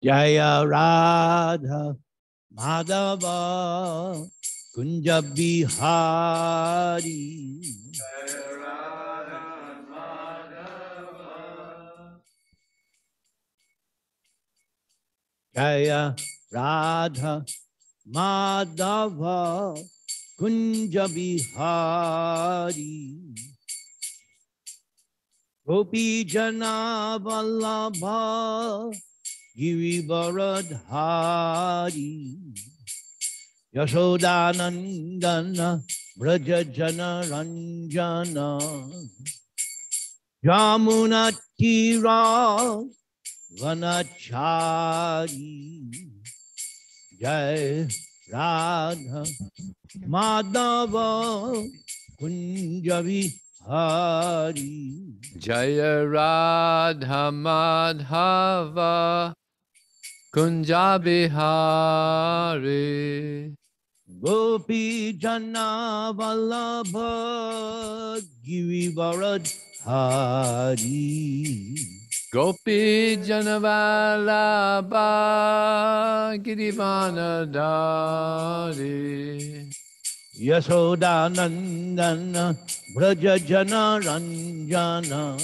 Jaya Radha Madhava Kunja Bihari. Jaya Radha Madhava Kunja Bihari. Gopi Jana Vallabha Girivaradhari. Yashodanandana Braja Jana Ranjana. Jamuna Tira Vanachari. Jai Radha Madhava Kunjavi Hari. Jaya Radha Madhava Kunja Bihari. Gopi Jana Vallabha Girivaradhari. Gopi Janavalabha Girivanadari. Yashodanandana Braja Jana Ranjana.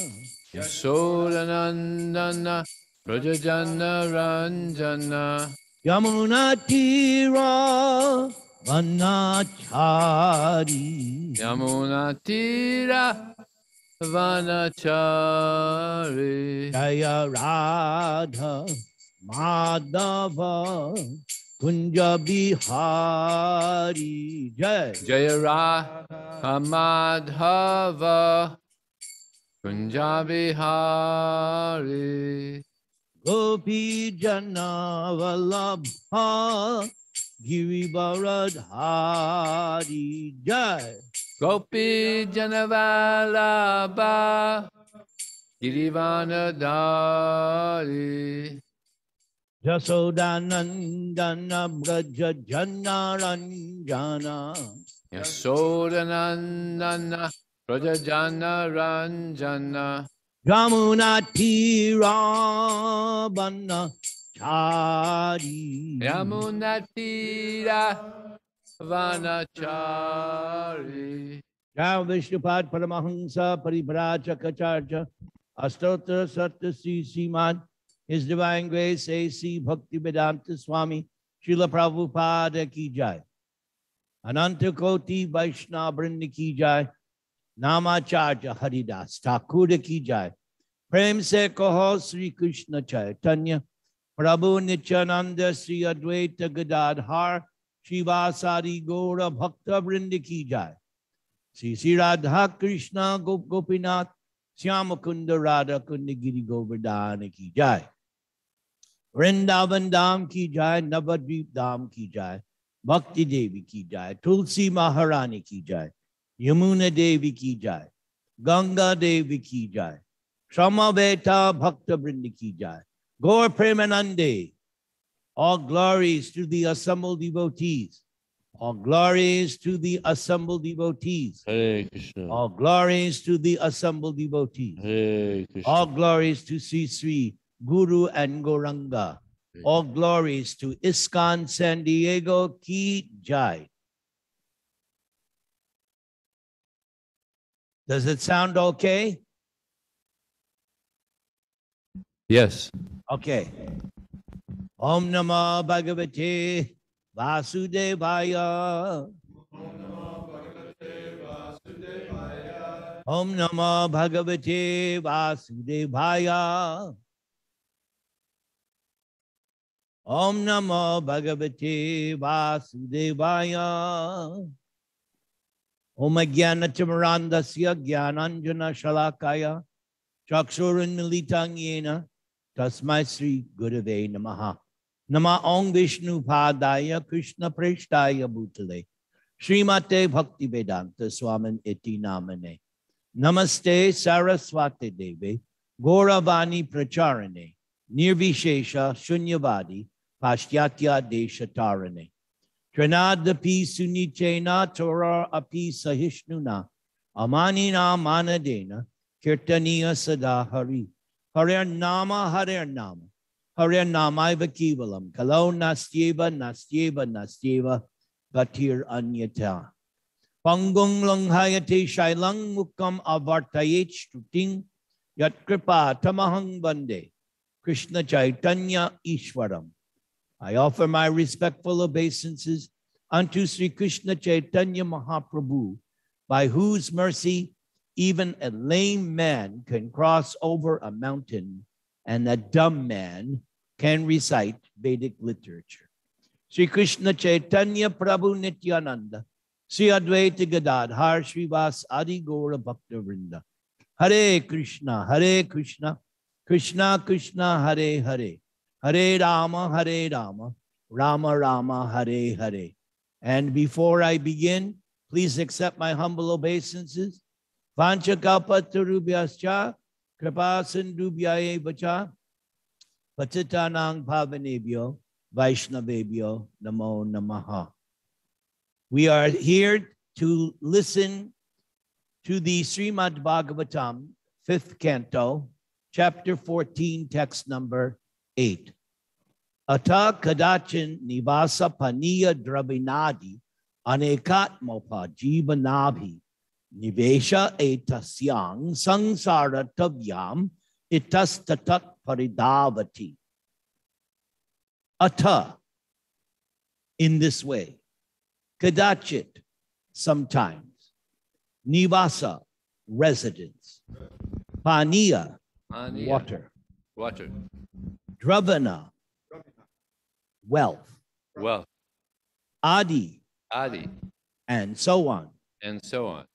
Yashodanandana Brajajana Ranjana. Yamuna Tira Vanachari. Yamuna Tira Vanachari. Jaya Radha Madhava Kunja Bihari. Jai Jaya Radha Madhava Kunja Bihari. Gopi Jana Vallabha Girivaradhari. Jai Gopi Janavalabha Girivanadari. Jasodanandana Braja Jana Ranjana. Yashodanandana Brajajana Ranjana. Jamuna Tira Vanachari. Yamunatira Vanachari. Jai Vishnupad Paramahansa Parivrajakacarya Astotra Satya Sri Srimad His Divine Grace A.C. Bhakti Vedanta Swami Srila Prabhupada Ki Jai. Ananta Koti Vaishnava Vrinda Ki Jai. Namacharya Haridas Thakur Ki Jai. Prem Se Kaho Sri Krishna Chaitanya Prabhu Nityananda Sri Advaita Gadadhar Shivasari Gaura Bhakta Vrinda Ki Jai. Sri Radha Krishna Gopinath Syamakunda Radha Kundagiri Govardhana Ki Jai. Vrindavan Dham Ki Jai. Navadvip Dham Ki Jai. Bhakti Devi Ki Jai. Tulsi Maharani Ki Jai. Yamuna Devi Ki Jai. Ganga Devi Ki Jai. Samaveta Bhakta Vrinda Ki Jai. Gaur Premanande. All glories to the assembled devotees. All glories to the assembled devotees. Hare Krishna. All glories to the assembled devotees. Hare Krishna. All glories to Sri Sri Guru and Gauranga. All glories to ISKCON San Diego Ki Jai. Does it sound okay? Yes. Okay. Om Namah Bhagavate Vasudevaya. Om Namah Bhagavate Vasudevaya. Om Namah Bhagavate Vasudevaya. Om Jnana-timirandasya Jnananjana Shalakaya Chakshurun Militang Yena Tasmai Sri Gurave Namaha. Nama Om Vishnu Padaya Krishna Preshtaya Bhutale Srimate Bhakti Vedanta Swamin Iti Namane. Namaste Saraswati Deve Gauravani Pracharane Nirvishesha Shunyavadi Pashyatya Deshatarane. Trinadapi Sunichena Torah Api Sahishnuna Amanina Manadena Kirtaniya Sada Hari. Harer Nama Harinamaiva Kevalam, Kalo Nastyeva, Nastyeva, Nastyeva, Gatir Anyata. Pangung Langhayate Shailang Mukam Avartayet Shruting Yat Kripa Tamahang Bande, Krishna Chaitanya Ishwaram. I offer my respectful obeisances unto Sri Krishna Chaitanya Mahaprabhu, by whose mercy even a lame man can cross over a mountain and a dumb man can recite Vedic literature. Sri Krishna Chaitanya Prabhu Nityananda, Sri Advaita Gadadhar Srivas Adi Gaura Bhakta Vrinda. Hare Krishna, Krishna Krishna, Hare Hare, Hare Rama, Rama Rama, Hare Hare. And before I begin, please accept my humble obeisances. Vancha kalpatarubhyascha, kripa sindubhyaye vacha, patitanang pavanebhyo, vaishnavebhyo, namo namaha. We are here to listen to the Srimad Bhagavatam, 5th canto, chapter 14, text number 8. Ata kadachin nivasa paniya dravinadi anekatmopa jivanabhi nivesha etasyang sangsara tavyam itastatat paridavati. Ata, in this way. Kadachit, sometimes. Nivasa, residence. Paniya, water. Water. Dravana, wealth. Wealth. Adi, Adi. and so on. And so on.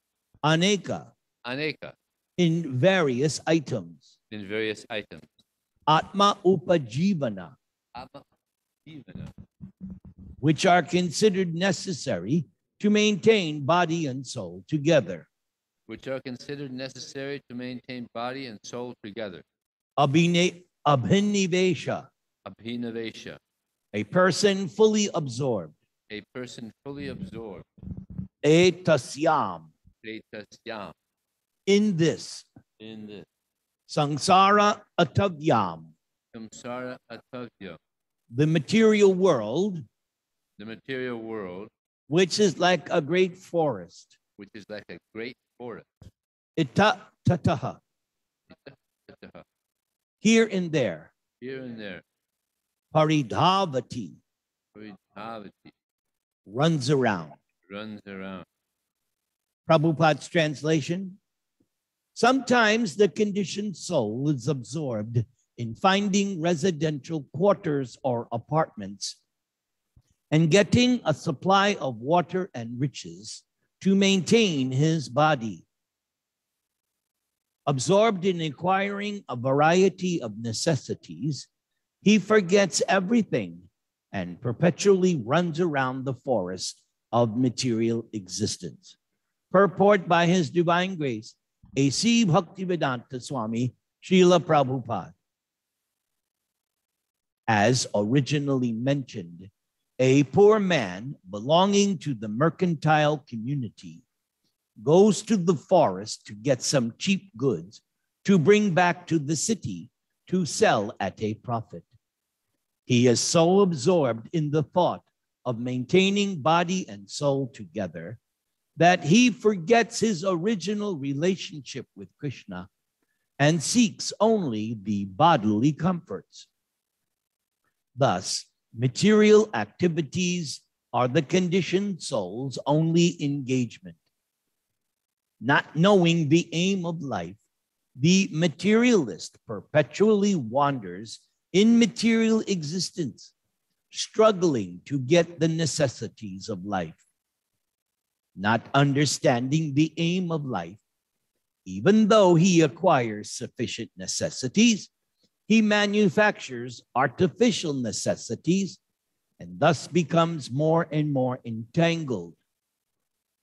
Aneka, Aneka. in various items. In various items. Atma upajivana, Atma jivana. which are considered necessary to maintain body and soul together. Which are considered necessary to maintain body and soul together. Abhinivesha, Abhinavesha. a person fully absorbed. A person fully absorbed. Etasyam, Etasyam. in this. In this. Sangsara atavyam, Samsara atavya. the material world, The material world, which is like a great forest. which is like a great forest. Ita tataha, here and there. Here and there. Paridhavati, Paridhavati. runs around. Runs around. Prabhupada's translation. Sometimes the conditioned soul is absorbed in finding residential quarters or apartments and getting a supply of water and riches to maintain his body. Absorbed in acquiring a variety of necessities, he forgets everything and perpetually runs around the forest of material existence. Purport by His Divine Grace, A.C. Bhaktivedanta Swami, Srila Prabhupada. As originally mentioned, a poor man belonging to the mercantile community goes to the forest to get some cheap goods to bring back to the city to sell at a profit. He is so absorbed in the thought of maintaining body and soul together that he forgets his original relationship with Krishna and seeks only the bodily comforts. Thus, material activities are the conditioned soul's only engagement. Not knowing the aim of life, the materialist perpetually wanders in material existence, struggling to get the necessities of life. Not understanding the aim of life, even though he acquires sufficient necessities, he manufactures artificial necessities and thus becomes more and more entangled.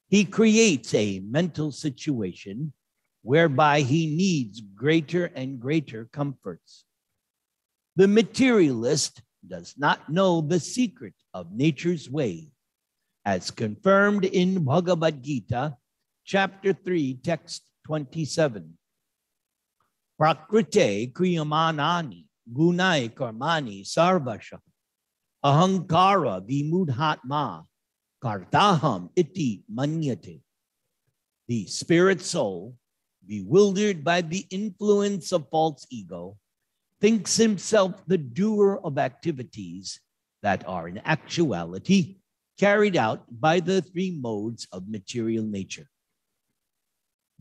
He creates a mental situation whereby he needs greater and greater comforts. The materialist does not know the secret of nature's way, as confirmed in Bhagavad Gita, chapter 3, text 27. Prakrite kriyamanani gunai karmani sarvasha ahankara vimudhatma kartaham iti manyate. The spirit soul, bewildered by the influence of false ego, thinks himself the doer of activities that are in actuality carried out by the three modes of material nature.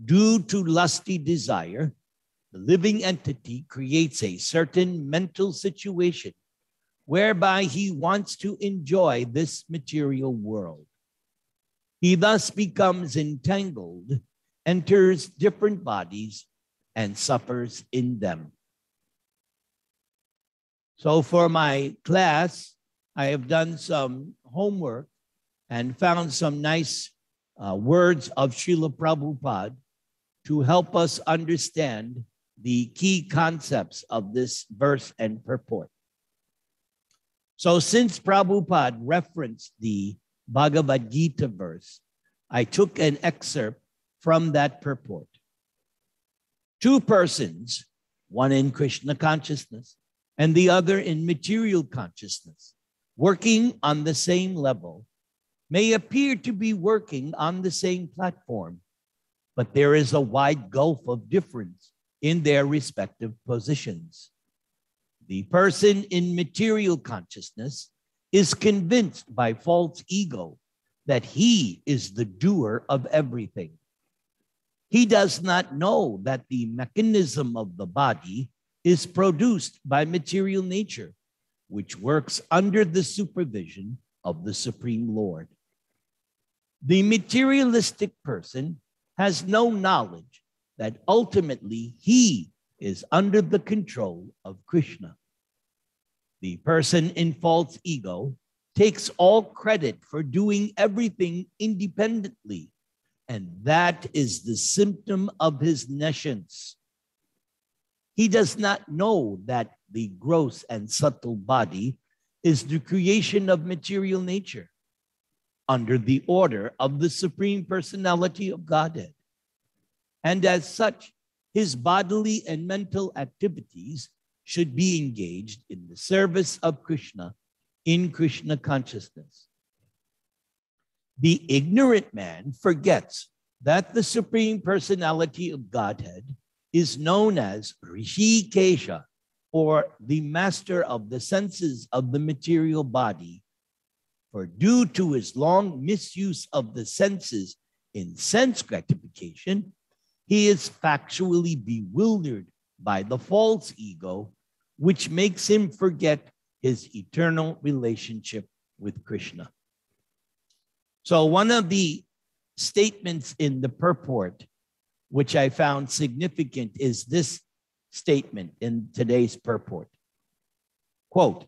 Due to lusty desire, the living entity creates a certain mental situation whereby he wants to enjoy this material world. He thus becomes entangled, enters different bodies, and suffers in them. So for my class, I have done some homework and found some nice words of Srila Prabhupada to help us understand the key concepts of this verse and purport. So since Prabhupada referenced the Bhagavad Gita verse, I took an excerpt from that purport. Two persons, one in Krishna consciousness and the other in material consciousness, working on the same level, may appear to be working on the same platform, but there is a wide gulf of difference in their respective positions. The person in material consciousness is convinced by false ego that he is the doer of everything. He does not know that the mechanism of the body is produced by material nature, which works under the supervision of the Supreme Lord. The materialistic person has no knowledge that ultimately he is under the control of Krishna. The person in false ego takes all credit for doing everything independently, and that is the symptom of his nescience. He does not know that the gross and subtle body is the creation of material nature under the order of the Supreme Personality of Godhead. And as such, his bodily and mental activities should be engaged in the service of Krishna in Krishna consciousness. The ignorant man forgets that the Supreme Personality of Godhead is known as Rishikesha, or the master of the senses of the material body, for due to his long misuse of the senses in sense gratification, he is factually bewildered by the false ego, which makes him forget his eternal relationship with Krishna. So one of the statements in the purport, which I found significant, is this statement in today's purport. Quote,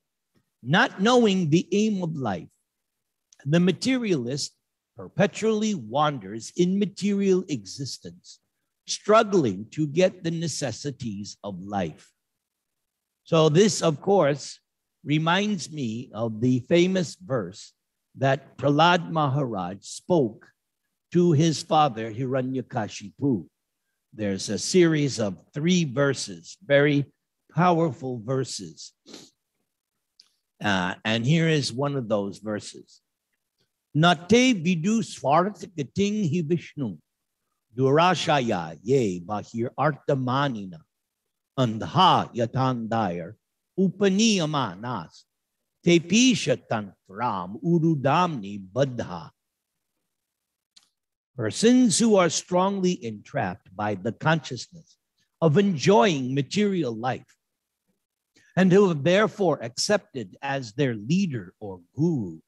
not knowing the aim of life, the materialist perpetually wanders in material existence, struggling to get the necessities of life. So this, of course, reminds me of the famous verse that Prahlad Maharaj spoke to his father, Hiranyakashipu. There's a series of 3 verses, very powerful verses. And here is one of those verses. Nate vidu svartakating hi Vishnu, durashaya ye bahir artamanina, andha yatandayar, upaniyamanas, tepisha tantram urudamni badha. Persons who are strongly entrapped by the consciousness of enjoying material life and who have therefore accepted as their leader or guru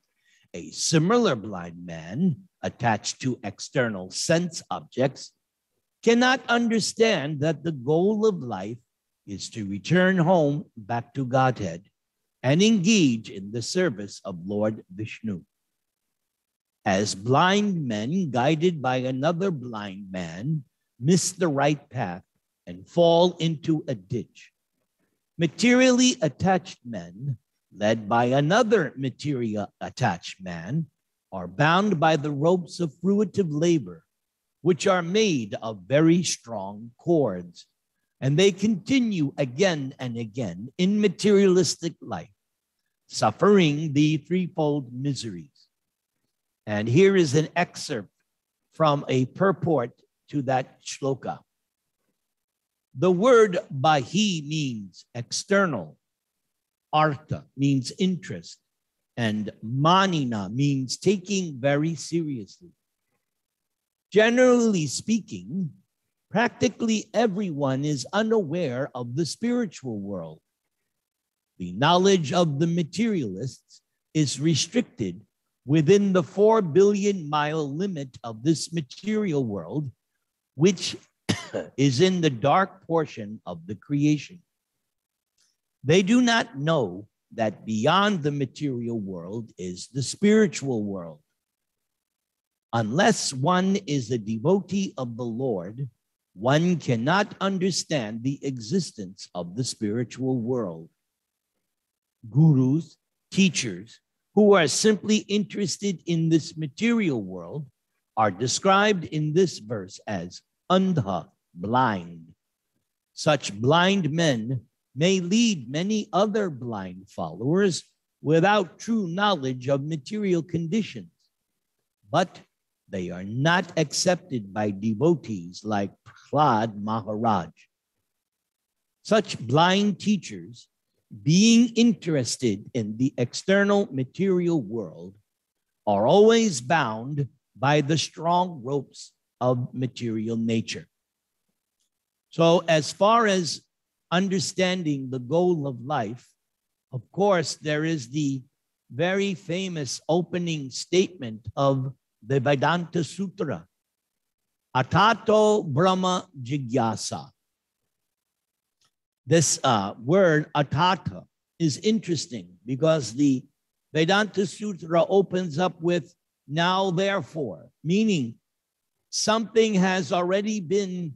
a similar blind man attached to external sense objects, cannot understand that the goal of life is to return home back to Godhead and engage in the service of Lord Vishnu. As blind men guided by another blind man miss the right path and fall into a ditch, materially attached men led by another material attached man are bound by the ropes of fruitive labor, which are made of very strong cords, and they continue again and again in materialistic life, suffering the threefold miseries. And here is an excerpt from a purport to that shloka. The word bahi means external, artha means interest, and manina means taking very seriously. Generally speaking, practically everyone is unaware of the spiritual world. The knowledge of the materialists is restricted within the 4 billion mile limit of this material world, which is in the dark portion of the creation. They do not know that beyond the material world is the spiritual world. Unless one is a devotee of the Lord, one cannot understand the existence of the spiritual world. Gurus, teachers, who are simply interested in this material world are described in this verse as andha, blind. Such blind men may lead many other blind followers without true knowledge of material conditions, but they are not accepted by devotees like Prahlad Maharaj. Such blind teachers, being interested in the external material world, are always bound by the strong ropes of material nature. So as far as understanding the goal of life, of course, there is the very famous opening statement of the Vedanta Sutra, Atato Brahma Jigyasa. This word atata is interesting because the Vedanta Sutra opens up with now therefore, meaning something has already been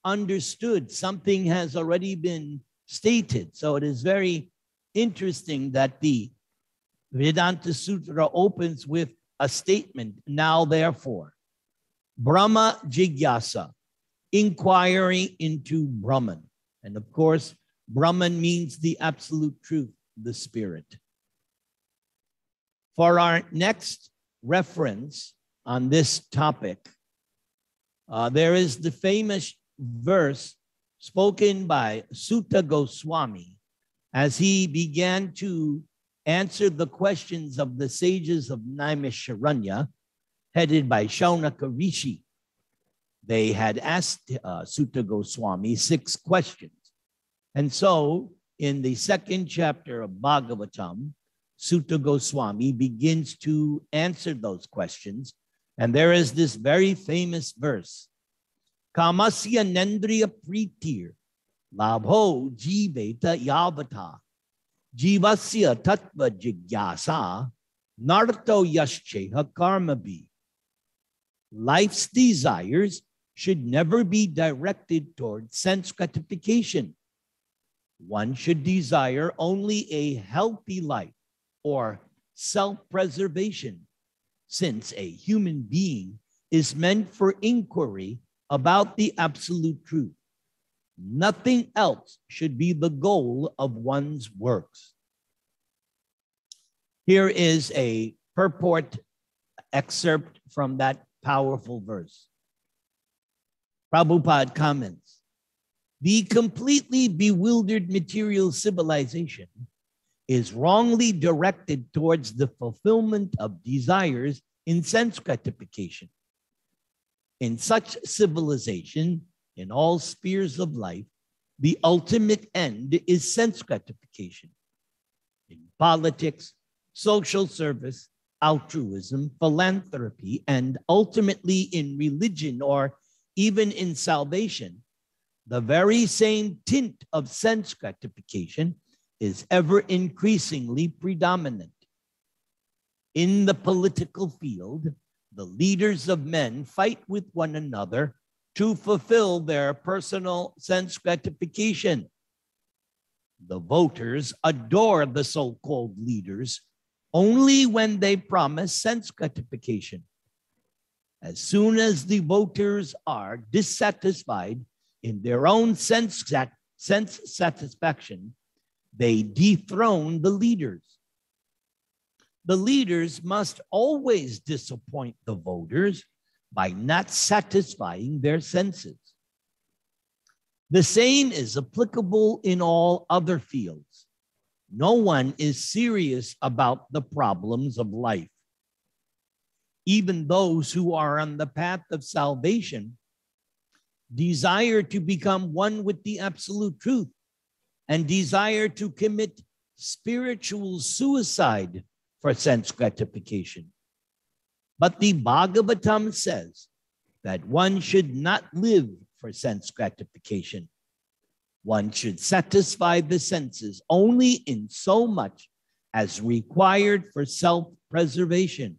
understood, something has already been stated. So it is very interesting that the Vedanta Sutra opens with a statement, now therefore. Brahma Jigyasa, inquiry into Brahman. And of course, Brahman means the absolute truth, the spirit. For our next reference on this topic, there is the famous verse spoken by Sutta Goswami as he began to answer the questions of the sages of Naimisharanya, headed by Shaunaka Rishi. They had asked Sutta Goswami 6 questions. And so in the 2nd chapter of Bhagavatam, Sutta Goswami begins to answer those questions. And there is this very famous verse, Kamasya Nendriya Pritir, Labho Jiveta Yavata, Jivasya Tattva Jigyasa, Narto Yascheha Karmabhi. Life's desires should never be directed toward sense gratification. One should desire only a healthy life or self-preservation, since a human being is meant for inquiry about the absolute truth. Nothing else should be the goal of one's works. Here is a purport excerpt from that powerful verse. Prabhupada comments, the completely bewildered material civilization is wrongly directed towards the fulfillment of desires in sense gratification. In such civilization, in all spheres of life, the ultimate end is sense gratification. In politics, social service, altruism, philanthropy, and ultimately in religion or even in salvation, the very same tint of sense gratification is ever increasingly predominant. In the political field, the leaders of men fight with one another to fulfill their personal sense gratification. The voters adore the so-called leaders only when they promise sense gratification. As soon as the voters are dissatisfied in their own sense satisfaction, they dethrone the leaders. The leaders must always disappoint the voters by not satisfying their senses. The same is applicable in all other fields. No one is serious about the problems of life. Even those who are on the path of salvation desire to become one with the absolute truth and desire to commit spiritual suicide for sense gratification. But the Bhagavatam says that one should not live for sense gratification. One should satisfy the senses only in so much as required for self-preservation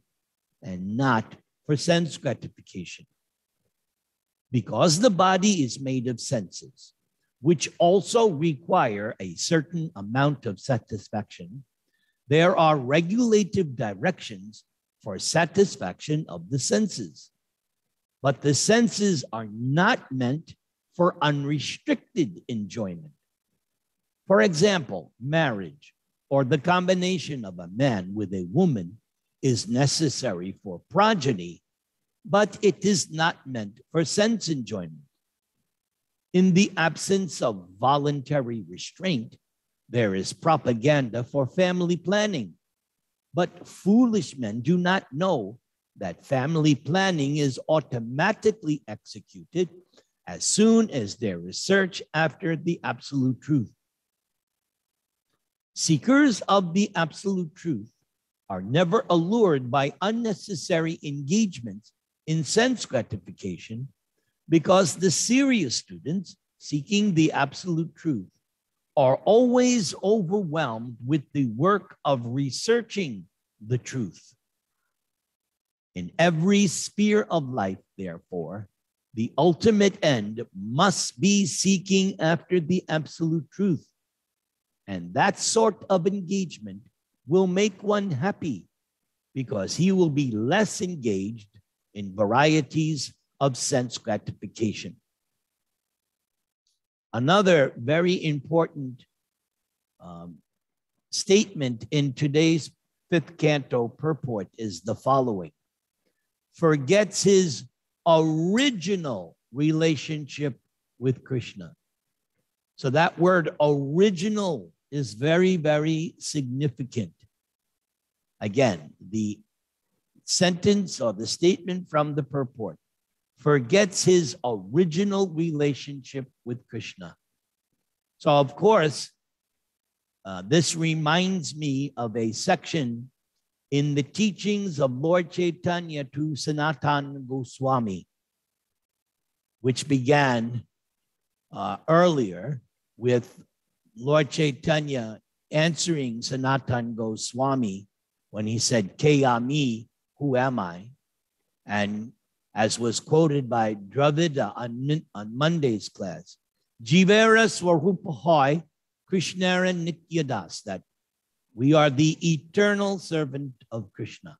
and not for sense gratification. Because the body is made of senses, which also require a certain amount of satisfaction, there are regulative directions for satisfaction of the senses. But the senses are not meant for unrestricted enjoyment. For example, marriage or the combination of a man with a woman is necessary for progeny, but it is not meant for sense enjoyment. In the absence of voluntary restraint, there is propaganda for family planning. But foolish men do not know that family planning is automatically executed as soon as there is search after the absolute truth. Seekers of the absolute truth are never allured by unnecessary engagements in sense gratification, because the serious students seeking the absolute truth are always overwhelmed with the work of researching the truth. In every sphere of life, therefore, the ultimate end must be seeking after the absolute truth. And that sort of engagement will make one happy, because he will be less engaged in varieties of sense gratification. Another very important statement in today's 5th canto purport is the following: forgets his original relationship with Krishna. So that word original is very, very significant. Again, the sentence or the statement from the purport: forgets his original relationship with Krishna. So, of course, this reminds me of a section in the teachings of Lord Chaitanya to Sanatana Goswami, which began earlier with Lord Chaitanya answering Sanatana Goswami when he said, Kayami, who am I? And as was quoted by Dravida on Monday's class, Jivera Swarupahoy Krishnara Nityadas, that we are the eternal servant of Krishna.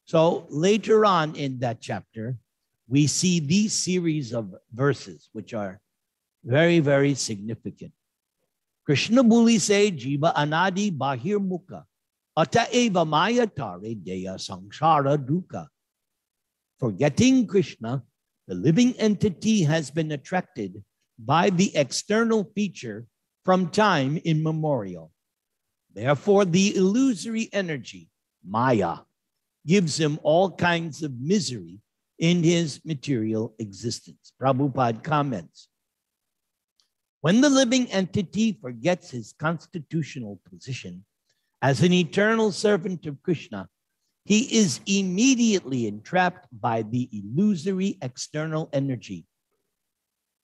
So later on in that chapter, we see these series of verses, which are very, very significant. Krishna Buli se Jiva Anadi Bahir Mukha, Ata Eva Maya Tare Deya Samsara Dukkha. Forgetting Krishna, the living entity has been attracted by the external feature from time immemorial. Therefore, the illusory energy, Maya, gives him all kinds of misery in his material existence. Prabhupada comments, when the living entity forgets his constitutional position as an eternal servant of Krishna, he is immediately entrapped by the illusory external energy.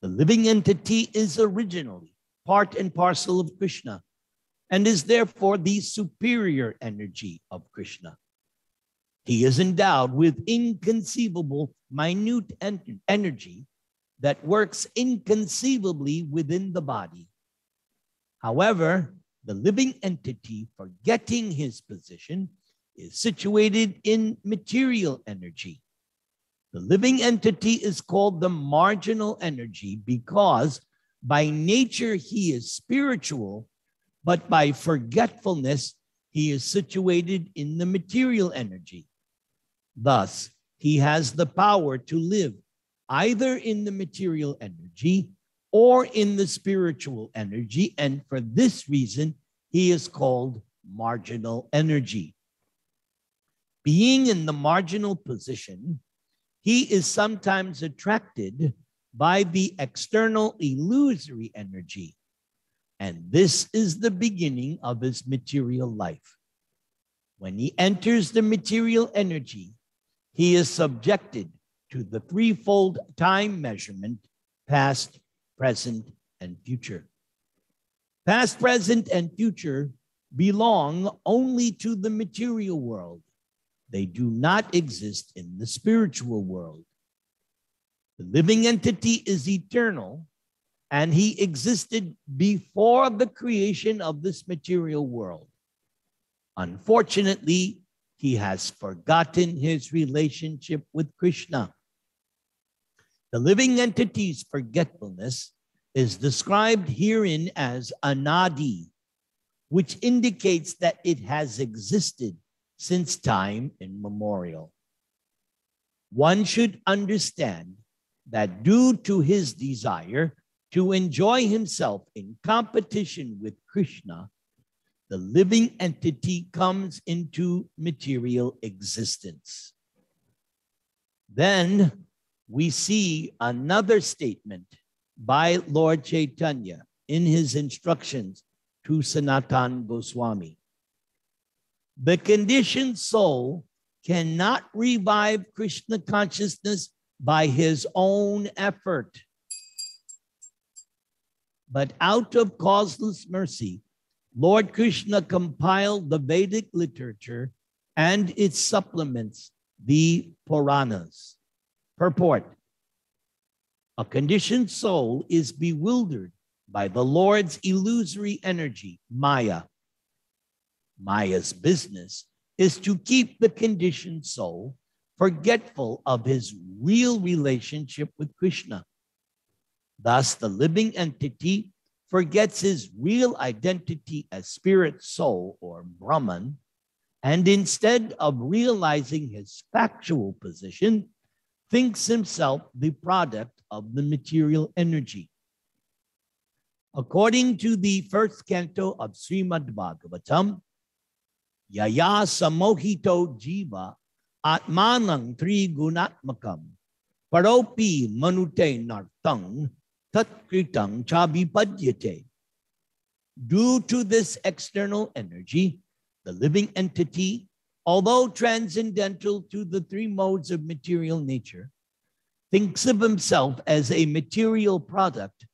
The living entity is originally part and parcel of Krishna and is therefore the superior energy of Krishna. He is endowed with inconceivable, minute energy that works inconceivably within the body. However, the living entity, forgetting his position, is situated in material energy. The living entity is called the marginal energy because by nature he is spiritual, but by forgetfulness he is situated in the material energy. Thus, he has the power to live either in the material energy or in the spiritual energy, and for this reason, he is called marginal energy. Being in the marginal position, he is sometimes attracted by the external illusory energy, and this is the beginning of his material life. When he enters the material energy, he is subjected to the threefold time measurement, past, present, and future. Past, present, and future belong only to the material world. They do not exist in the spiritual world. The living entity is eternal, and he existed before the creation of this material world. Unfortunately, he has forgotten his relationship with Krishna. The living entity's forgetfulness is described herein as anadi, which indicates that it has existed since time immemorial. One should understand that due to his desire to enjoy himself in competition with Krishna, the living entity comes into material existence. Then we see another statement by Lord Chaitanya in his instructions to Sanatan Goswami. The conditioned soul cannot revive Krishna consciousness by his own effort, but out of causeless mercy, Lord Krishna compiled the Vedic literature and its supplements, the Puranas. Purport: a conditioned soul is bewildered by the Lord's illusory energy, Maya. Maya's business is to keep the conditioned soul forgetful of his real relationship with Krishna. Thus, the living entity forgets his real identity as spirit soul or Brahman, and instead of realizing his factual position, thinks himself the product of the material energy. According to the first canto of Srimad Bhagavatam, Yaya samohito jiva atmanang trigunatmakam paropi manute nartang tatkritang chabipadyate. Due to this external energy, the living entity, although transcendental to the three modes of material nature, thinks of himself as a material product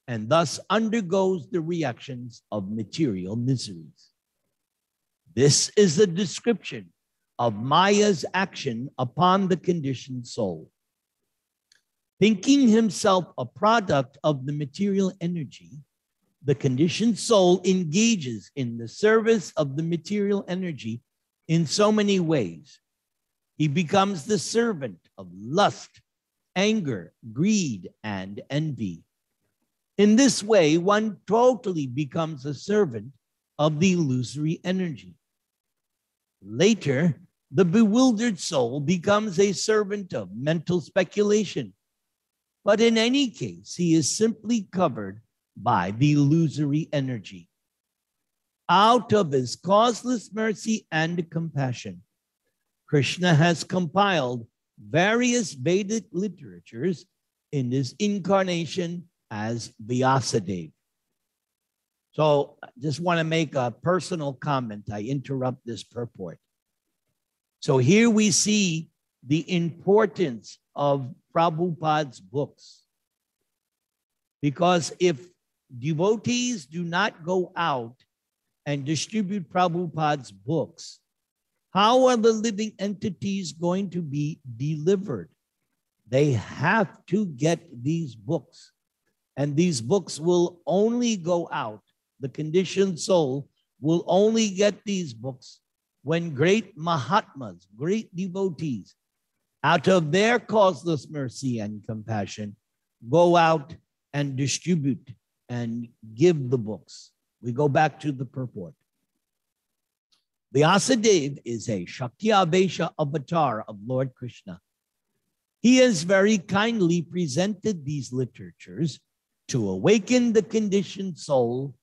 and thus undergoes the reactions of material miseries. This is a description of Maya's action upon the conditioned soul. Thinking himself a product of the material energy, the conditioned soul engages in the service of the material energy in so many ways. He becomes the servant of lust, anger, greed, and envy. In this way, one totally becomes a servant of the illusory energy. Later, the bewildered soul becomes a servant of mental speculation. But in any case, he is simply covered by the illusory energy. Out of his causeless mercy and compassion, Krishna has compiled various Vedic literatures in his incarnation as Vyasadeva. So I just want to make a personal comment. I interrupt this purport. So here we see the importance of Prabhupada's books. Because if devotees do not go out and distribute Prabhupada's books, how are the living entities going to be delivered? They have to get these books. And these books will only go out. The conditioned soul will only get these books when great Mahatmas, great devotees, out of their causeless mercy and compassion, go out and distribute and give the books. We go back to the purport. Vyasadeva is a Shakyavesha avatar of Lord Krishna. He has very kindly presented these literatures to awaken the conditioned soul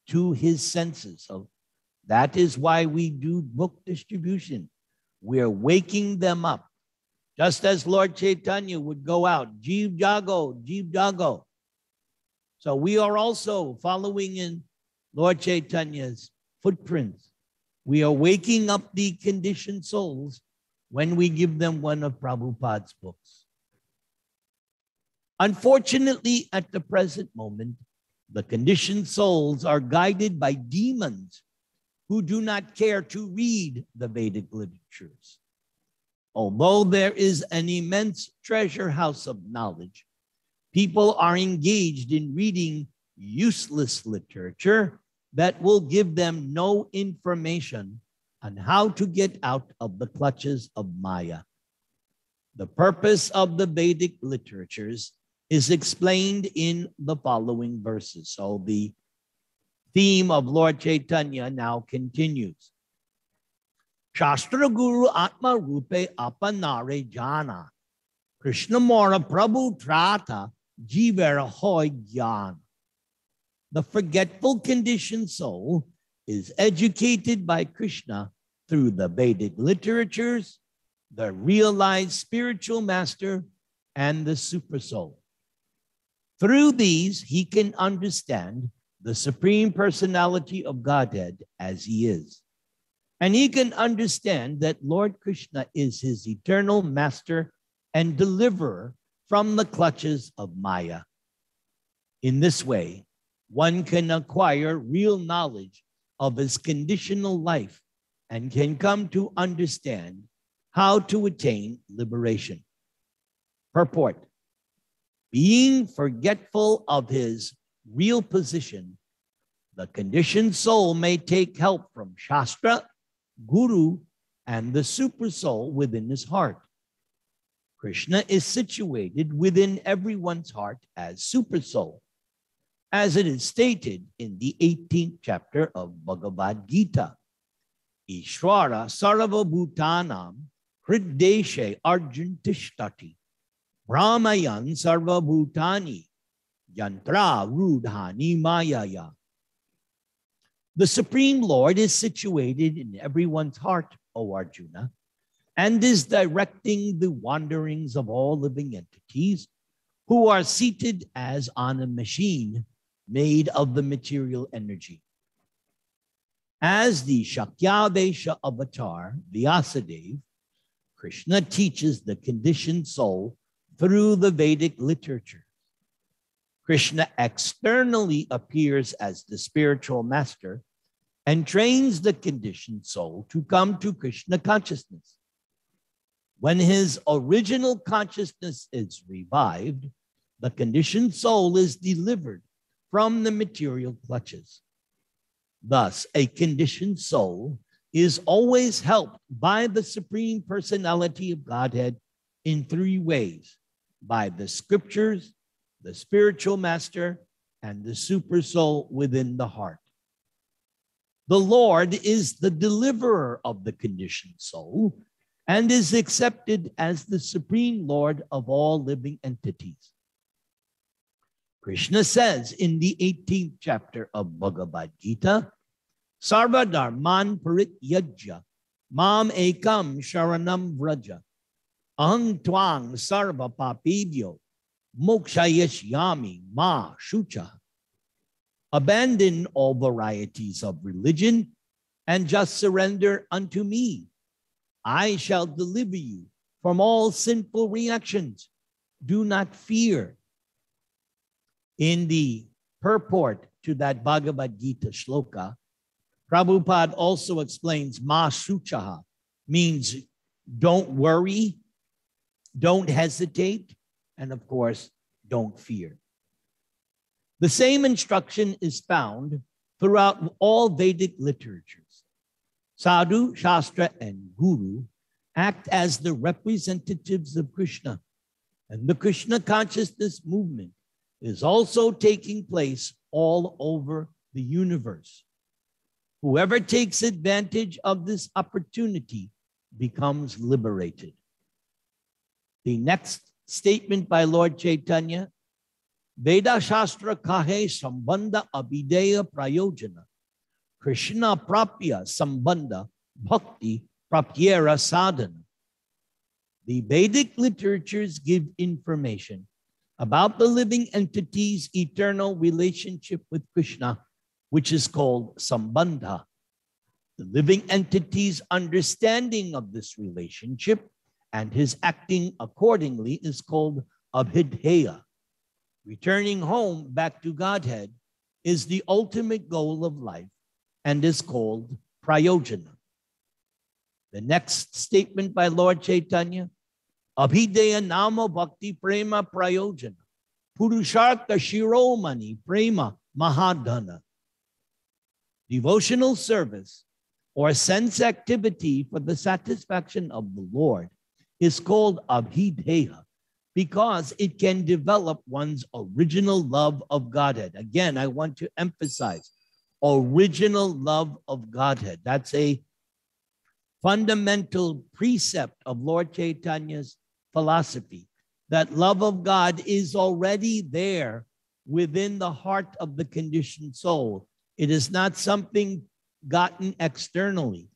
to his senses. So that is why we do book distribution. We are waking them up. Just as Lord Chaitanya would go out, Jeev Jago, Jeev Jago. So we are also following in Lord Chaitanya's footprints. We are waking up the conditioned souls when we give them one of Prabhupada's books. Unfortunately, at the present moment, the conditioned souls are guided by demons who do not care to read the Vedic literatures. Although there is an immense treasure house of knowledge, people are engaged in reading useless literature that will give them no information on how to get out of the clutches of Maya. The purpose of the Vedic literatures is explained in the following verses. So the theme of Lord Chaitanya now continues. Shastra Guru Atma Rupe Apanare Jana Krishna Mora Prabhu Trata Jivera Hoy Gyan. The forgetful conditioned soul is educated by Krishna through the Vedic literatures, the realized spiritual master, and the super soul. Through these, he can understand the Supreme Personality of Godhead as he is. And he can understand that Lord Krishna is his eternal master and deliverer from the clutches of Maya. In this way, one can acquire real knowledge of his conditional life and can come to understand how to attain liberation. Purport: being forgetful of his real position, the conditioned soul may take help from Shastra, Guru, and the super soul within his heart. Krishna is situated within everyone's heart as super soul, as it is stated in the 18th chapter of Bhagavad Gita. Ishvara sarva bhutanam hrideshe arjuntishtati brahmayan sarva bhutani yantra rudhani mayaya. The Supreme Lord is situated in everyone's heart, O Arjuna, and is directing the wanderings of all living entities who are seated as on a machine made of the material energy. As the Shakyavesha avatar, Vyasadeva, Krishna teaches the conditioned soul through the Vedic literature. Krishna externally appears as the spiritual master and trains the conditioned soul to come to Krishna consciousness. When his original consciousness is revived, the conditioned soul is delivered from the material clutches. Thus, a conditioned soul is always helped by the Supreme Personality of Godhead in three ways: by the scriptures, the spiritual master, and the super soul within the heart. The Lord is the deliverer of the conditioned soul and is accepted as the Supreme Lord of all living entities. Krishna says in the 18th chapter of Bhagavad Gita, Sarva dharman parityajya mam ekam sharanam vraja aham twang sarva papibyo mokshayashyami ma shucha. Abandon all varieties of religion and just surrender unto me. I shall deliver you from all sinful reactions. Do not fear. In the purport to that Bhagavad Gita shloka, Prabhupada also explains ma shuchaha, means don't worry, don't hesitate, and of course, don't fear. The same instruction is found throughout all Vedic literatures. Sadhu, Shastra, and Guru act as the representatives of Krishna. And the Krishna consciousness movement is also taking place all over the universe. Whoever takes advantage of this opportunity becomes liberated. The next statement by Lord Chaitanya, Veda Shastra kahe sambandha abhideya prayojana, Krishna prapya sambandha bhakti prapyera sadhana. The Vedic literatures give information about the living entity's eternal relationship with Krishna, which is called sambandha. The living entity's understanding of this relationship and his acting accordingly is called abhideya. Returning home back to Godhead is the ultimate goal of life and is called prayojana. The next statement by Lord Chaitanya, Abhideya nama bhakti prema prayojana, purushartha shiromani prema mahadhana. Devotional service or sense activity for the satisfaction of the Lord is called abhideya because it can develop one's original love of Godhead. Again, I want to emphasize original love of Godhead. That's a fundamental precept of Lord Chaitanya's philosophy, that love of God is already there within the heart of the conditioned soul. It is not something gotten externally.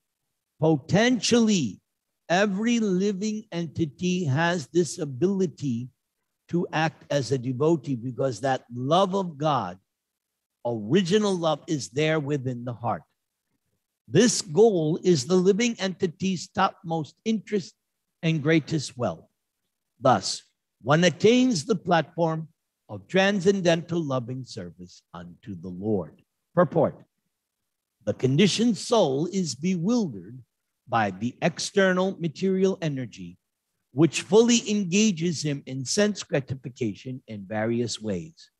Potentially, every living entity has this ability to act as a devotee because that love of God, original love, is there within the heart. This goal is the living entity's topmost interest and greatest wealth. Thus, one attains the platform of transcendental loving service unto the Lord. Purport: the conditioned soul is bewildered by the external material energy, which fully engages him in sense gratification in various ways.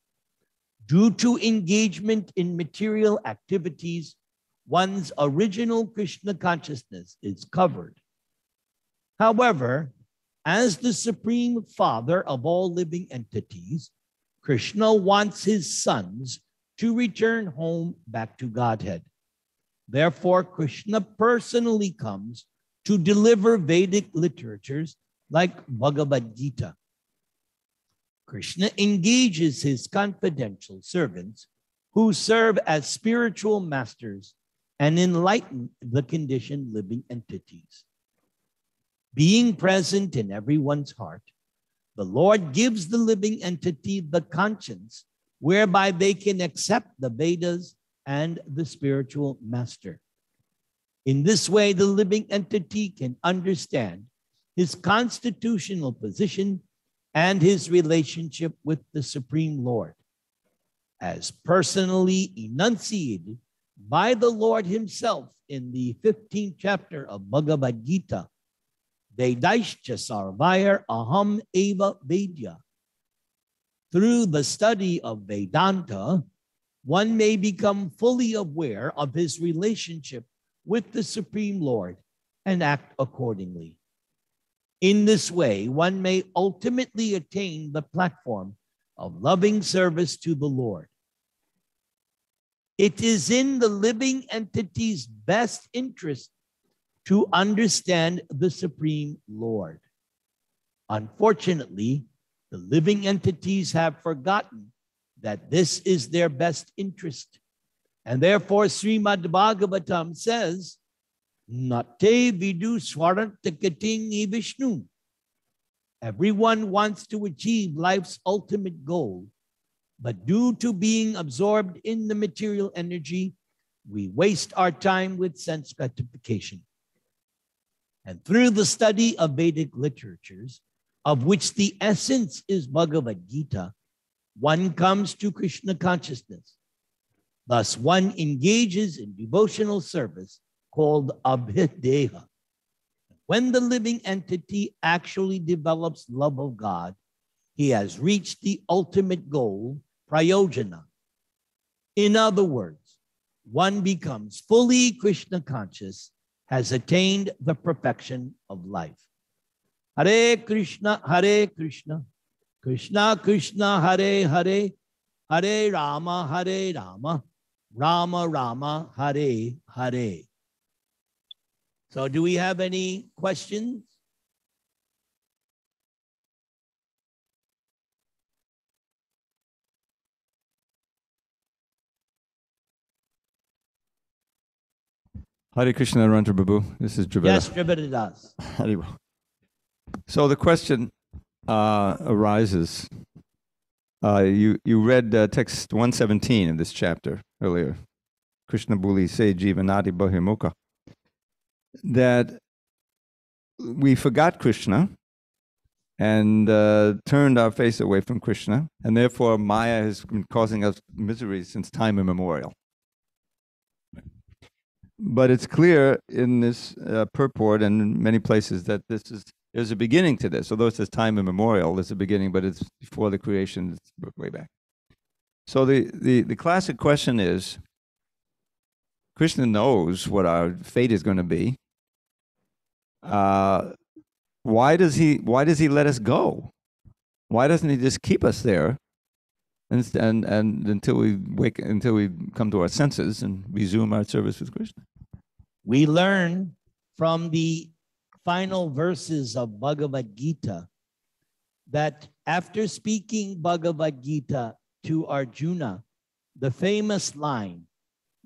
Due to engagement in material activities, one's original Krishna consciousness is covered. However, as the Supreme Father of all living entities, Krishna wants his sons to return home back to Godhead. Therefore, Krishna personally comes to deliver Vedic literatures like Bhagavad Gita. Krishna engages his confidential servants who serve as spiritual masters and enlighten the conditioned living entities. Being present in everyone's heart, the Lord gives the living entity the conscience whereby they can accept the Vedas and the spiritual master. In this way, the living entity can understand his constitutional position and his relationship with the Supreme Lord, as personally enunciated by the Lord himself in the 15th chapter of Bhagavad Gita. Vedaischa sarvair aham eva vedya. Through the study of Vedanta, one may become fully aware of his relationship with the Supreme Lord and act accordingly. In this way, one may ultimately attain the platform of loving service to the Lord. It is in the living entity's best interest to understand the Supreme Lord. Unfortunately, the living entities have forgotten that this is their best interest. And therefore, Srimad Bhagavatam says, Nate vidu swarantakating Vishnu. Everyone wants to achieve life's ultimate goal, but due to being absorbed in the material energy, we waste our time with sense gratification. And through the study of Vedic literatures, of which the essence is Bhagavad Gita, one comes to Krishna consciousness. Thus, one engages in devotional service called abhideya. When the living entity actually develops love of God, he has reached the ultimate goal, prayojana. In other words, one becomes fully Krishna conscious has attained the perfection of life. Hare Krishna, Krishna Krishna, Hare Hare, Hare Rama, Rama Rama, Hare Hare. So do we have any questions? Hare Krishna, Nirantara Babu. This is Dravida. Yes, Srimad Das. So the question arises. You read text 117 of this chapter earlier. Krishna Buli Se Jivanati Bahimukha. That we forgot Krishna and turned our face away from Krishna, and therefore Maya has been causing us misery since time immemorial. But it's clear in this purport and in many places that there's a beginning to this. Although it says time immemorial, there's a beginning, but it's before the creation, it's way back. So the classic question is, Krishna knows what our fate is going to be. Why does he let us go? Why doesn't he just keep us there and until we come to our senses and resume our service with Krishna? We learn from the final verses of Bhagavad Gita that after speaking Bhagavad Gita to Arjuna, the famous line,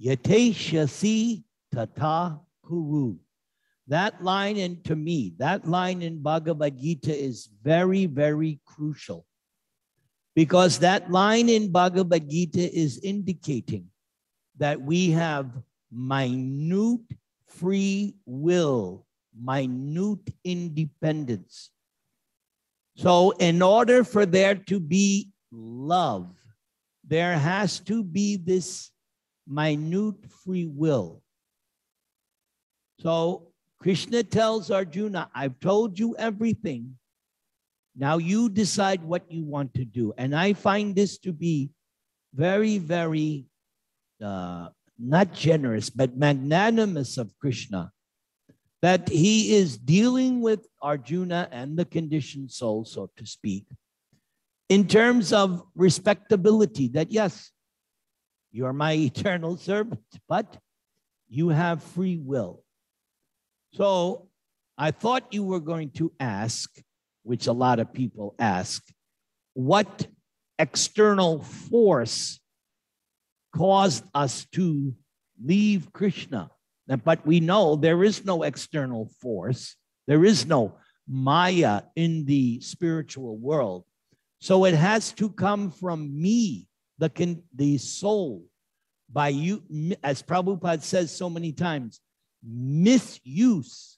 Yateshasi tata kuru. That line, and to me, that line in Bhagavad Gita is very, very crucial. Because that line in Bhagavad Gita is indicating that we have minute free will, minute independence. So in order for there to be love, there has to be this minute free will. So Krishna tells Arjuna, I've told you everything. Now you decide what you want to do. And I find this to be very, very, not generous, but magnanimous of Krishna, that he is dealing with Arjuna and the conditioned soul, so to speak, in terms of respectability, that yes, you are my eternal servant, but you have free will. So I thought you were going to ask, which a lot of people ask, what external force caused us to leave Krishna? But we know there is no external force. There is no Maya in the spiritual world. So it has to come from me, the soul, by you, as Prabhupada says so many times, misuse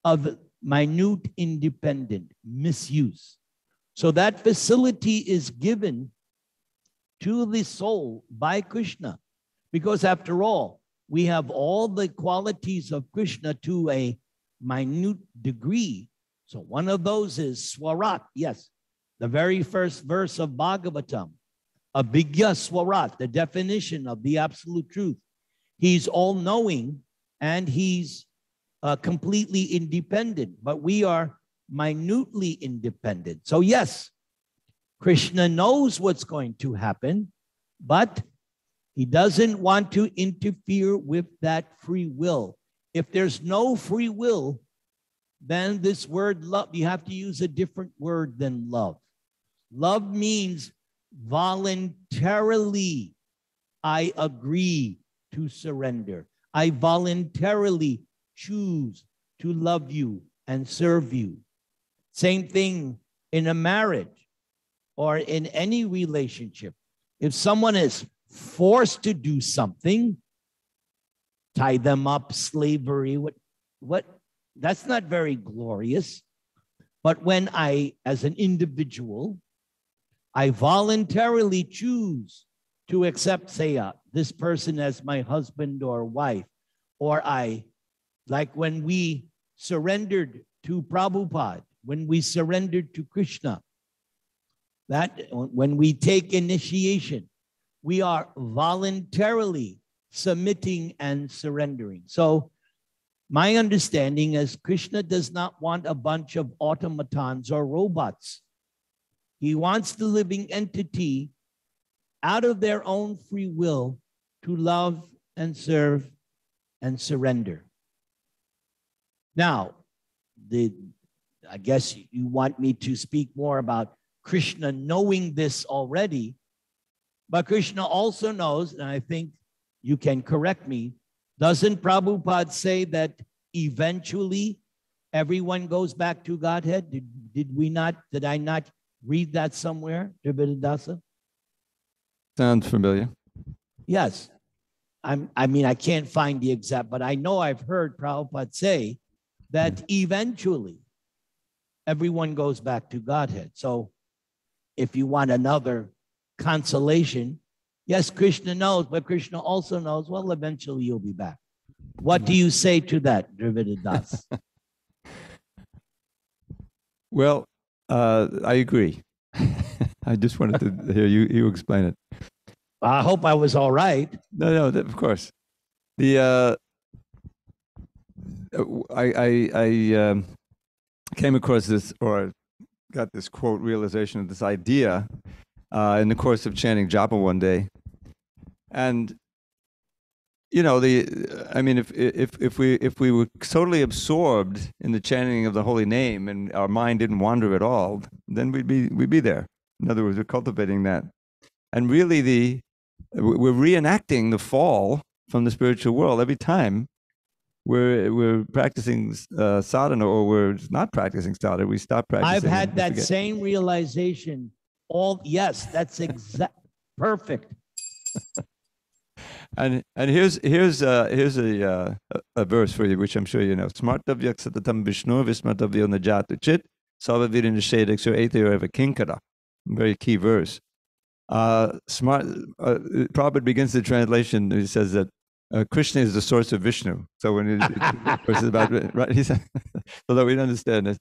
of minute independent, misuse. So that facility is given to the soul by Krishna, because after all, we have all the qualities of Krishna to a minute degree. So one of those is Swarat, yes, the very first verse of Bhagavatam, Abhigya Swarat, the definition of the absolute truth. He's all-knowing and he's completely independent, but we are minutely independent. So yes, Krishna knows what's going to happen, but he doesn't want to interfere with that free will. If there's no free will, then this word love, you have to use a different word than love. Love means voluntarily I agree to surrender. I voluntarily choose to love you and serve you. Same thing in a marriage or in any relationship. If someone is forced to do something, tie them up, slavery, what that's not very glorious. But when I, as an individual, I voluntarily choose to accept, say, this person as my husband or wife, or I, like when we surrendered to Prabhupada, when we surrendered to Krishna, that when we take initiation, we are voluntarily submitting and surrendering. So My understanding is Krishna does not want a bunch of automatons or robots. He wants the living entity out of their own free will to love and serve and surrender. Now, I guess you want me to speak more about Krishna knowing this already, but Krishna also knows, and I think you can correct me, doesn't Prabhupada say that eventually everyone goes back to Godhead? Did I not read that somewhere, Srimad Dasa? Sounds familiar. Yes. I mean, I can't find the exact, but I know I've heard Prabhupada say that eventually everyone goes back to Godhead. So if you want another consolation, yes, Krishna knows, but Krishna also knows, well, eventually you'll be back. What do you say to that, Srimad Dasa? Well, I agree. I just wanted to hear you explain it. I hope I was all right. No, of course. I came across this, or got this quote realization of this idea in the course of chanting japa one day, and if we were totally absorbed in the chanting of the holy name and our mind didn't wander at all, then we'd be there. In other words, we're cultivating that, and really we're reenacting the fall from the spiritual world every time we're practicing sadhana, or we're not practicing sadhana. We stop practicing. I've had that same realization. Yes, that's perfect. And here's a verse for you, which I'm sure you know. Smartavyak satatam Vishnu vismartavyo najatu chit sarvavirin nishedakso etero eva kinkara. Very key verse. Prabhupada begins the translation. He says that Krishna is the source of Vishnu. So when it's about, right, he said, so that we understand this.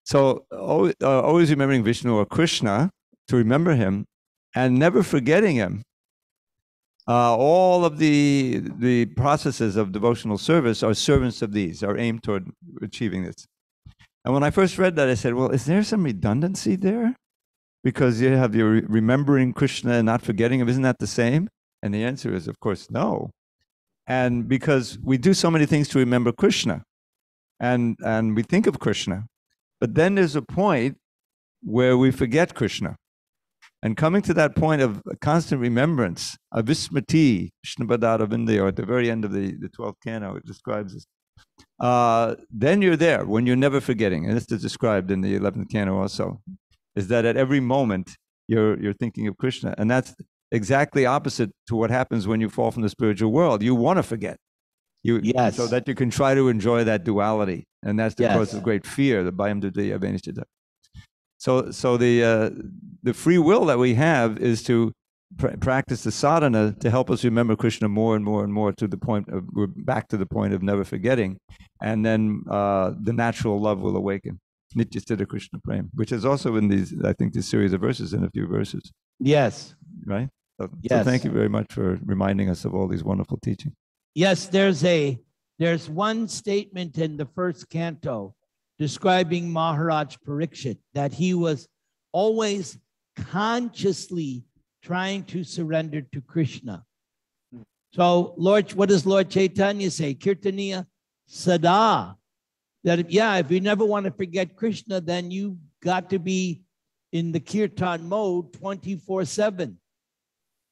So always remembering Vishnu or Krishna, to remember him and never forgetting him. All of the processes of devotional service are servants of these, are aimed toward achieving this. And when I first read that, I said, well, is there some redundancy there? Because you have your remembering Krishna and not forgetting him, isn't that the same? And the answer is, of course, no. And because we do so many things to remember Krishna, and we think of Krishna, but then there's a point where we forget Krishna. And coming to that point of constant remembrance, avismati, Krishna-padāravindayo, at the very end of the 12th canto, it describes this. Then you're there, when you're never forgetting. And this is described in the 11th canto also, is that at every moment you're thinking of Krishna. And that's exactly opposite to what happens when you fall from the spiritual world. You want to forget. Yes. So that you can try to enjoy that duality. And that's the cause of great fear, the bhayam dudaya venishita. So the free will that we have is to practice the sadhana to help us remember Krishna more and more and more, to the point of, we're back to the point of never forgetting. And then the natural love will awaken. Nitya Siddha Krishna Prem, which is also in these, I think, this series of verses, in a few verses. Yes. Right? So thank you very much for reminding us of all these wonderful teachings. Yes, there's one statement in the first canto describing Maharaj Parikshit, that he was always consciously trying to surrender to Krishna. So what does Lord Chaitanya say? Kirtaniya Sada. That if you never want to forget Krishna, then you got to be in the kirtan mode 24/7.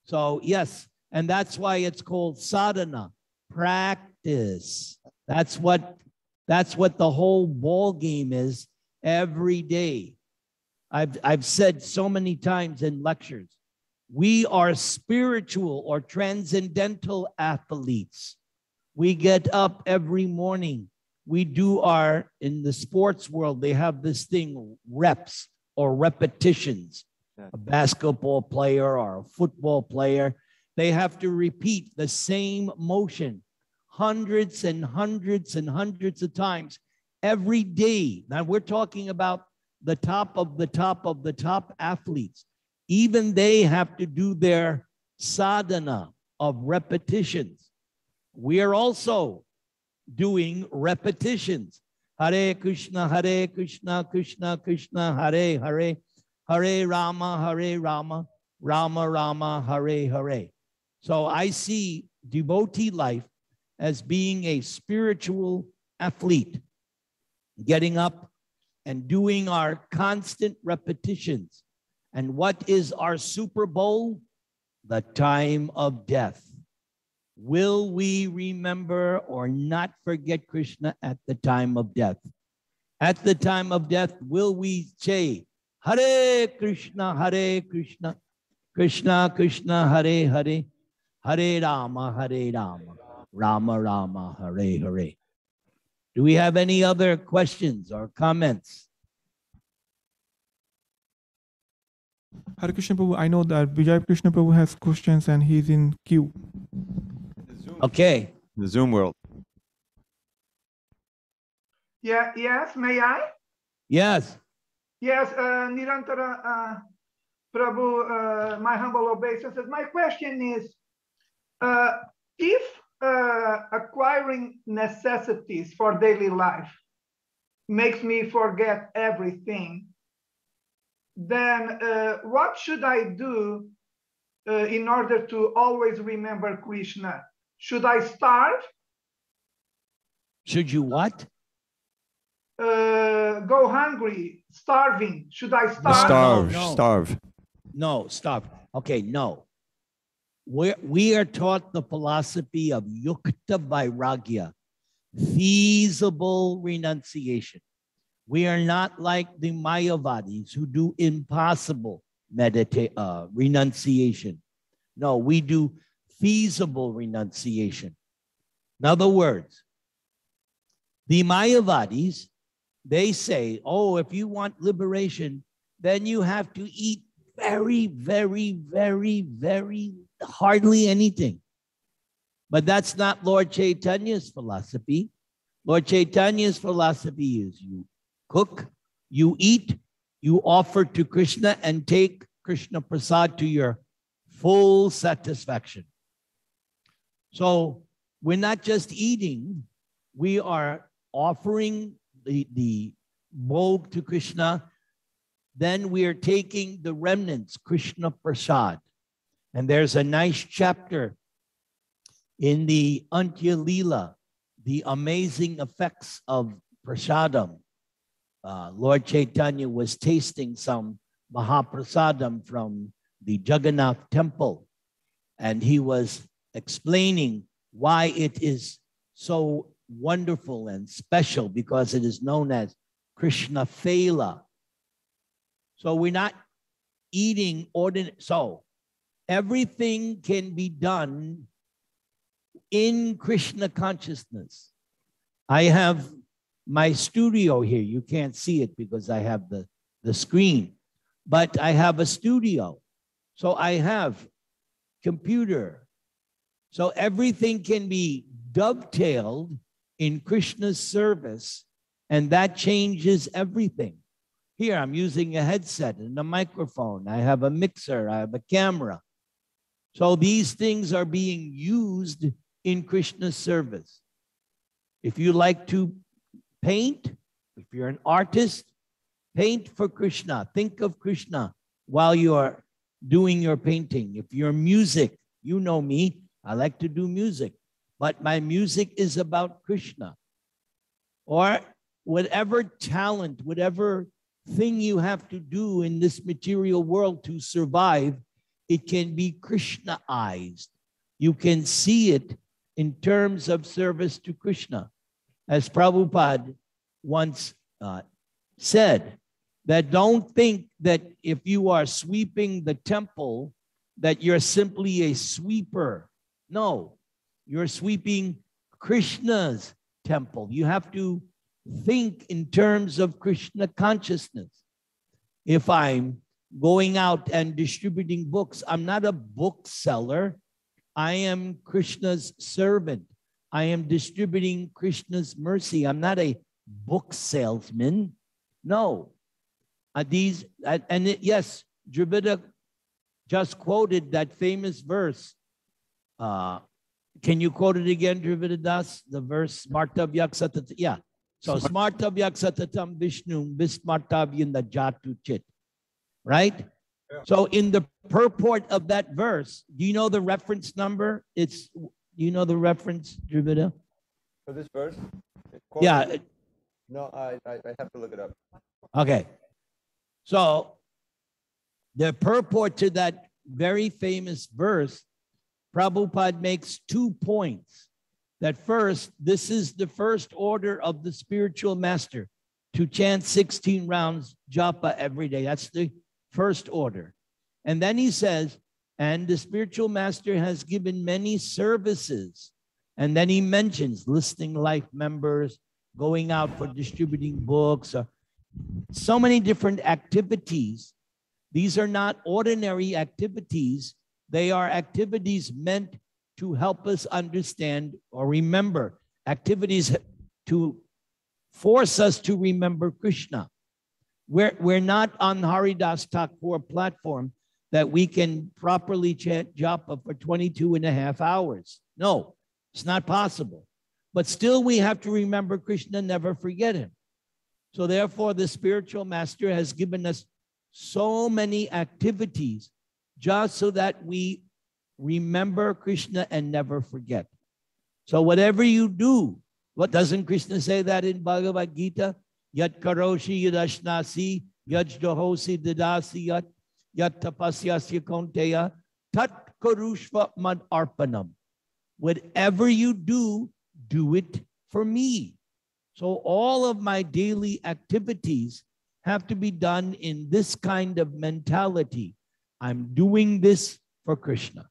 So yes, and that's why it's called sadhana, practice. That's what the whole ball game is every day. I've said so many times in lectures, we are spiritual or transcendental athletes. We get up every morning. We do in the sports world, they have this thing, reps or repetitions. A basketball player or a football player, they have to repeat the same motion hundreds and hundreds and hundreds of times every day. Now we're talking about the top of the top of the top athletes. Even they have to do their sadhana of repetitions. We are also doing repetitions. Hare Krishna, Krishna Krishna, Hare Hare, Hare Rama, Rama Rama, Hare Hare. So I see devotee life as being a spiritual athlete, getting up and doing our constant repetitions. And what is our Super Bowl? The time of death. Will we remember or not forget Krishna at the time of death? At the time of death, will we say, Hare Krishna, Krishna Krishna, Hare Hare, Hare Rama, Rama Rama, Hare Hare. Do we have any other questions or comments? Hare Krishna Prabhu, I know that Vijay Krishna Prabhu has questions and he's in queue. Okay. The Zoom world. Yeah, yes, may I? Yes. Yes, Nirantara Prabhu, my humble obeisances. My question is, if acquiring necessities for daily life makes me forget everything, then what should I do in order to always remember Krishna? Should I starve? Should you what? Go hungry, starving. Should I starve? Starve. No, starve. Okay, no. We are taught the philosophy of yukta vairagya, feasible renunciation. We are not like the Mayavadis who do impossible renunciation. No, we do feasible renunciation. In other words, the Mayavadis, they say, oh, if you want liberation, then you have to eat very, very, very, very hardly anything. But that's not Lord Chaitanya's philosophy. Lord Chaitanya's philosophy is you cook, you eat, you offer to Krishna and take Krishna Prasad to your full satisfaction. So we're not just eating, we are offering the bhog to Krishna. Then we are taking the remnants, Krishna Prasad. And there's a nice chapter in the Antya Leela, the amazing effects of prasadam. Lord Chaitanya was tasting some Mahaprasadam from the Jagannath temple, and he was explaining why it is so wonderful and special, because it is known as Krishna Phela. So we're not eating ordinary. So everything can be done in Krishna consciousness. I have my studio here. You can't see it because I have the screen, but I have a studio. So I have computer. So everything can be dovetailed in Krishna's service, and that changes everything. Here, I'm using a headset and a microphone. I have a mixer. I have a camera. So these things are being used in Krishna's service. If you like to paint, if you're an artist, paint for Krishna. Think of Krishna while you are doing your painting. If you're music, you know me, I like to do music, but my music is about Krishna. Or whatever talent, whatever thing you have to do in this material world to survive, it can be Krishnaized. You can see it in terms of service to Krishna. As Prabhupada once said, that don't think that if you are sweeping the temple, that you're simply a sweeper. No, you're sweeping Krishna's temple. You have to think in terms of Krishna consciousness. If I'm going out and distributing books, I'm not a bookseller. I am Krishna's servant. I am distributing Krishna's mercy. I'm not a book salesman. No. Yes, Dravida just quoted that famous verse. Can you quote it again, Dravida Das? The verse, Smartavyak Satata. Yeah. So Smartavyak Satatam Vishnum Vismartavyanda Jatu Chit. Right? Yeah. So in the purport of that verse, do you know the reference number? Do you know the reference, Dravida? For this verse? Yeah. No, I have to look it up. Okay. So the purport to that very famous verse, Prabhupada makes 2 points. That first, this is the first order of the spiritual master to chant 16 rounds japa every day. That's the first order. And then he says, and the spiritual master has given many services. And then he mentions listing life members, going out for distributing books, so many different activities. These are not ordinary activities. They are activities meant to help us understand or remember, activities to force us to remember Krishna. We're not on Haridas Thakur platform that we can properly chant japa for 22.5 hours. No, it's not possible. But still we have to remember Krishna, never forget him. So therefore the spiritual master has given us so many activities just so that we remember Krishna and never forget. So whatever you do, what doesn't Krishna say that in Bhagavad Gita? Yat karoshi yadashnasi, yat jdohosi dadasi yat tapasyasya konteya, tat karushva mad arpanam. Whatever you do, do it for me. So all of my daily activities have to be done in this kind of mentality. I'm doing this for Krishna.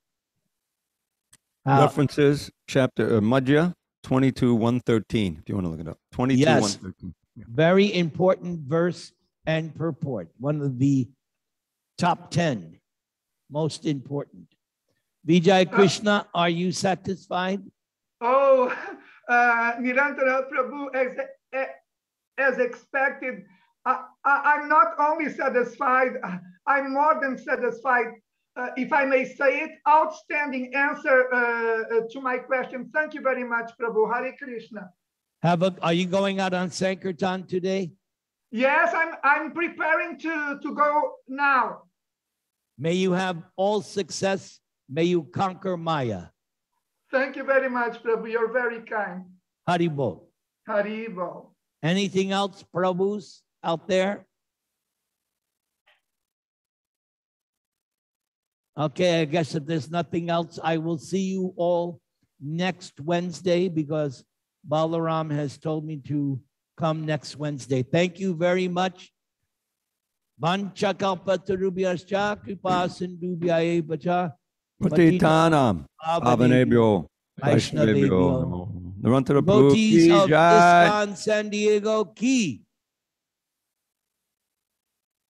References, chapter Madhya 22:113, if you want to look it up. 22:113. Yeah. Very important verse and purport. One of the top 10 most important. Vijay Krishna, are you satisfied? Oh, Nirantara Prabhu, as expected, I'm not only satisfied, I'm more than satisfied. If I may say it, outstanding answer to my question. Thank you very much, Prabhu. Hare Krishna. Are you going out on Sankirtan today? Yes, I'm preparing to go now. May you have all success. May you conquer Maya. Thank you very much, Prabhu. You're very kind. Haribol. Haribol. Anything else, Prabhus, out there? Okay, I guess if there's nothing else, I will see you all next Wednesday because Balaram has told me to come next Wednesday. Thank you very much. Vanchakalpatarubhyascha kripasindubhyaye pacha Patitanam Pavanebhyo Vaishnavebhyo Namo. Nirantara Prabhu ki devotees of jai. ISKCON San Diego ki